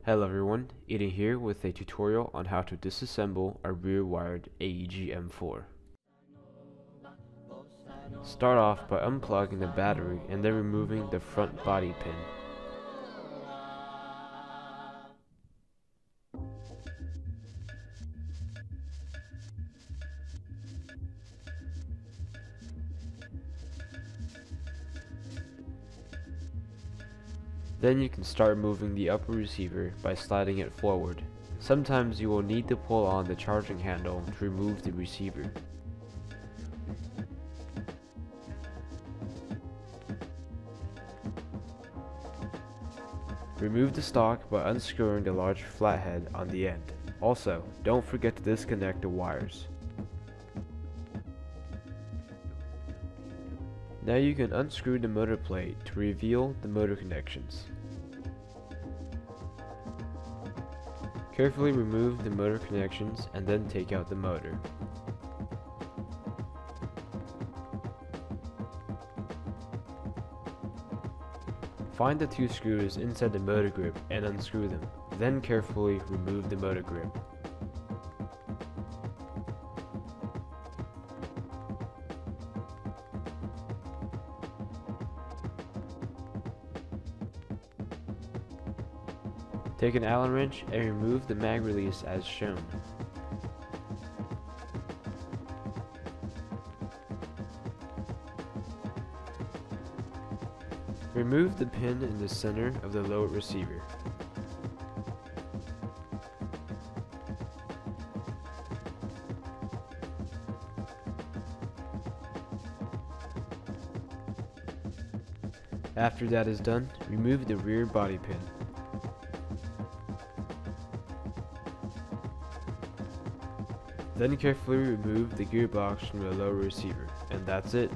Hello everyone, Eden here with a tutorial on how to disassemble a rear-wired AEG M4. Start off by unplugging the battery and then removing the front body pin. Then you can start moving the upper receiver by sliding it forward. Sometimes you will need to pull on the charging handle to remove the receiver. Remove the stock by unscrewing the large flathead on the end. Also, don't forget to disconnect the wires. Now you can unscrew the motor plate to reveal the motor connections. Carefully remove the motor connections and then take out the motor. Find the two screws inside the motor grip and unscrew them. Then carefully remove the motor grip. Take an Allen wrench and remove the mag release as shown. Remove the pin in the center of the lower receiver. After that is done, remove the rear body pin. Then carefully remove the gearbox from the lower receiver, and that's it.